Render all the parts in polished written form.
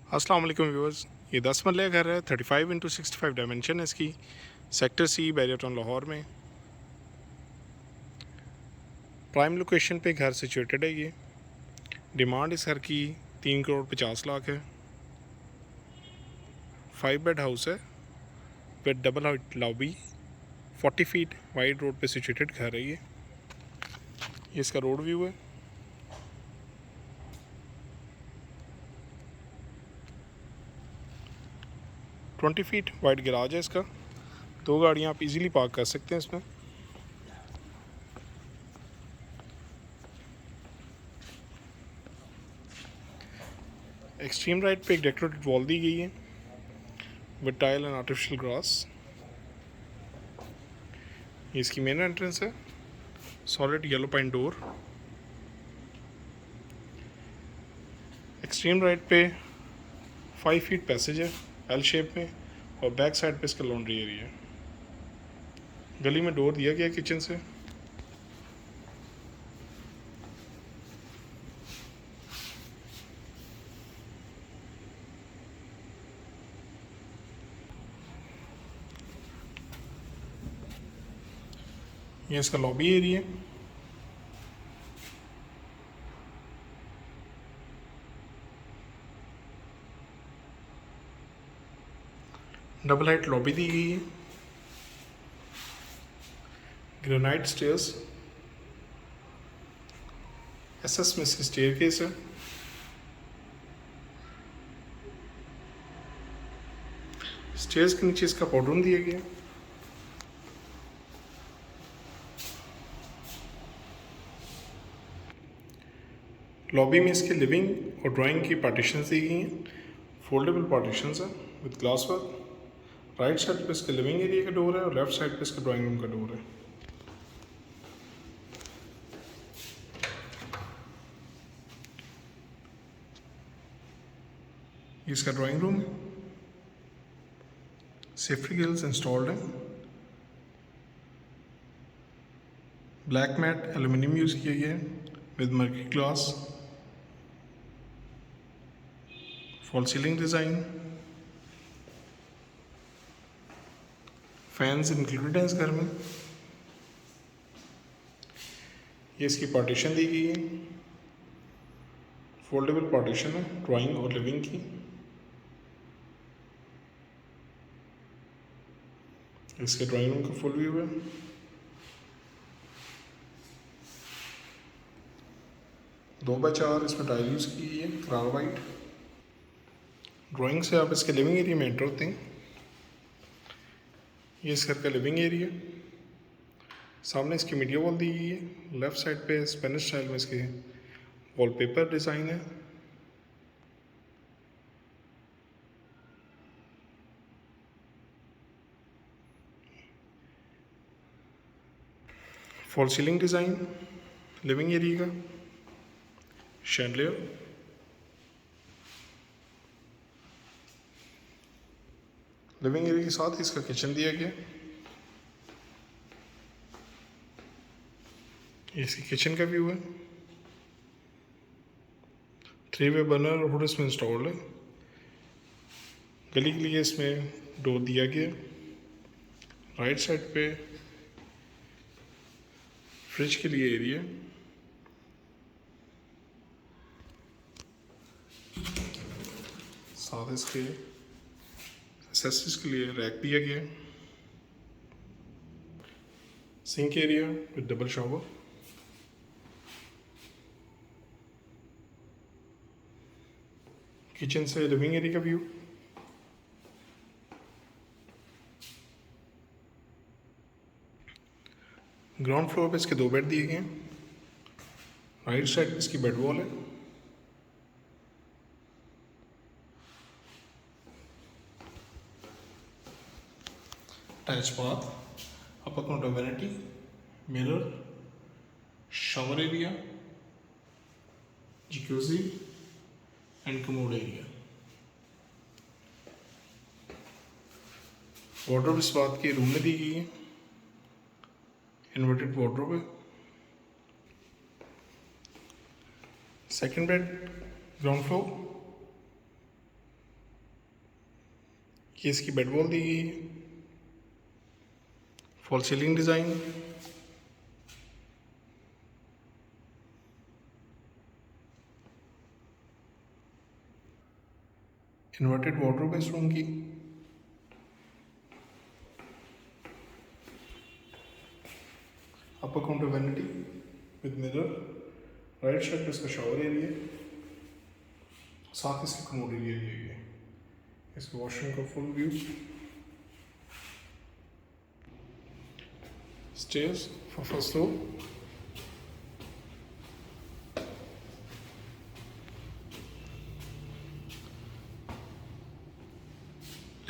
अस्सलाम वालेकुम व्यूअर्स। ये 10 मरले का घर है। 35 × 65 डायमेंशन है इसकी। Sector C, Bahria Town, Lahore में प्राइम लोकेशन पे घर सिचुएटेड है। ये डिमांड इस घर की 3 करोड़ 50 लाख है। 5 बेड हाउस है with double height lobby. 40 feet wide road पे सिचुएटेड घर है। ये इसका रोड व्यू है। ट्वेंटी फीट वाइड गैराज है इसका। 2 गाड़ियाँ आप इजीली पार्क कर सकते हैं इसमें। एक्सट्रीम राइट पे एक डेकोरेटेड वॉल दी गई है with tile and artificial grass. ये इसकी मेन एंट्रेंस है। Solid yellow pine door. Extreme right पे 5 फीट पैसेज है एल शेप में, और बैक साइड पे इसका लॉन्ड्री एरिया है। गली में डोर दिया गया किचन से। ये इसका lobby area. Double height lobby दी गई है। Granite stairs. एसएस में इसकी स्टेयर केस है। स्टेयर्स के नीचे इसका पाउडर रूम दिया गया। लॉबी में इसके लिविंग और ड्राइंग की पार्टीशंस दी गई हैं। फोल्डेबल पार्टीशंस है with glass work. Right side पे इसका लिविंग एरिया का डोर है और लेफ्ट साइड पे इसका ड्राइंग रूम का डोर है। ये इसका ड्राइंग रूम है। सेफ्टी ग्रिल्स इंस्टॉल्ड हैं। ब्लैक मैट एल्यूमिनियम यूज़ किया गया है with murky glass. Fall ceiling design. Fans included हैं इस घर में। ये इसकी पार्टीशन दी गई है। फोल्डेबल पार्टीशन है ड्राइंग और लिविंग की। इसके ड्राइंग रूम का फुल व्यू है। दो बाय 4 इसमें टाइल यूज़ की है करारा वाइट। ड्राइंग से आप इसके लिविंग एरिया में एंटर होते हैं। ये इस घर का लिविंग एरिया। सामने इसकी मीडिया वॉल दी गई है। लेफ्ट साइड पे स्पेनिश स्टाइल में इसके वॉलपेपर डिज़ाइन है। Fall ceiling design living area का। शैंडलियर। लिविंग एरिया के साथ ही इसका किचन दिया गया। ये इसकी किचन का व्यू है। 3 वे बर्नर हुड इसमें इंस्टॉल्ड है। गली के लिए इसमें डोर दिया गया। राइट साइड पे फ्रिज के लिए एरिया। साथ इसके एक्सेसरीज के लिए रैक दिया गया। Sink area with double shower. Kitchen से लिविंग एरिया का व्यू। ग्राउंड फ्लोर पे इसके 2 बेड दिए गए हैं। राइट साइड पे इसकी बेड वॉल है। Attach bath, upper counter vanity, mirror, shower area, jacuzzi and commode area. Wardrobe इस बात के रूम में दी गई है। इन्वर्टेड वार्डरोब है। Second bed ground floor. ये इसकी बेड वॉल दी गई है, fall ceiling design, inverted wardrobe इस रूम की, upper counter vanity with mirror, right side पे इसका शावर एरिया, साथ इसका कमोड एरिया दिया गया, इसके वॉशरूम का full view, stairs for first floor,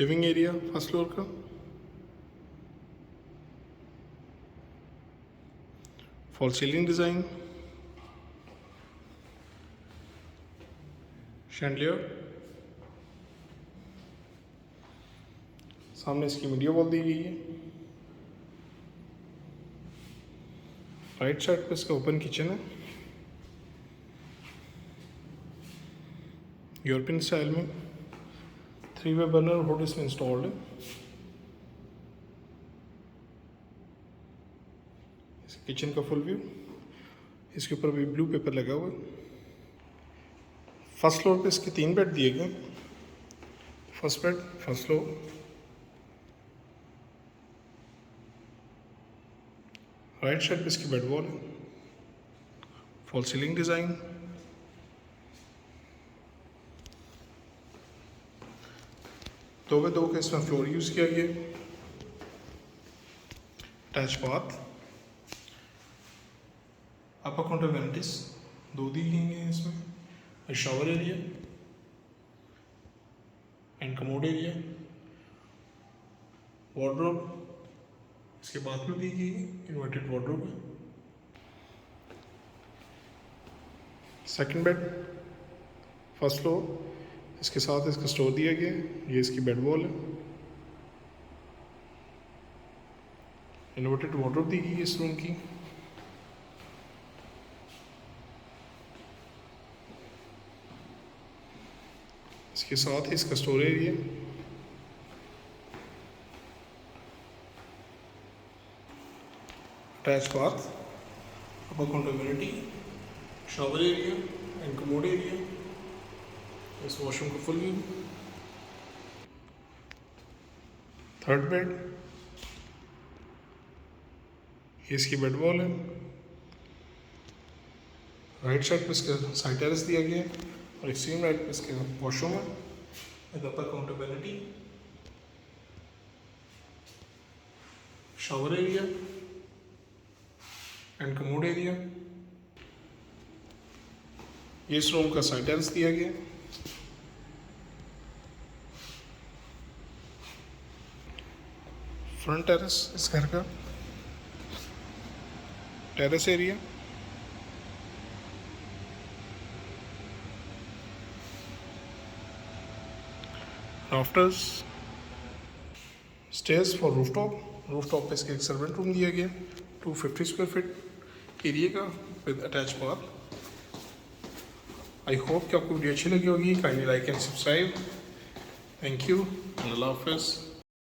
living area first floor का, फॉल सीलिंग डिज़ाइन, शैंडलियर, सामने इसकी मीडिया वॉल दी गई है, राइट साइड पे इसका ओपन किचन है, यूरोपियन स्टाइल में 3-वे बर्नर हुड इसमें इंस्टॉल्ड है, किचन का फुल व्यू, इसके ऊपर भी ब्लू पेपर लगा हुआ है। फर्स्ट फ्लोर पे इसके 3 बेड दिए गए, first bed first floor, right side पे इसकी बेड वॉल है, फॉल सीलिंग डिज़ाइन, दो बाय दो का इसमें फ्लोर यूज़ किया गया, attach bath, upper counter vanities 2 दी गई हैं इसमें, shower area and commode area, wardrobe इसके बाद में दी गई है, इन्वर्टेड वार्डरोब है, सेकंड बेड फर्स्ट फ्लोर, इसके साथ इसका स्टोर दिया गया है, ये इसकी बेड वॉल है, इन्वर्टेड वार्डरोब दी गई है इस रूम की, इसके साथ ही इसका store area, attach bath, upper counter vanity, shower area and commode area, इस वॉशरूम का फुल व्यू, थर्ड बेड, ये इसकी बेड वॉल है, राइट साइड पे इसका साइड टेरेस दिया गया है और एक्सट्रीम राइट पे इसके वॉशरूम है with upper counter vanity, shower area and commode area, ये इस रूम का साइड टेरेस दिया गया, फ्रंट टेरेस इस घर का, terrace area, rafters, stairs for rooftop पे इसके एक सर्वेंट रूम दिया गया 250 स्क्वायर फीट एरिया का with attach bath. I hope कि आपको वीडियो अच्छी लगी होगी। Kindly like and subscribe. Thank you, Allah हाफिज़।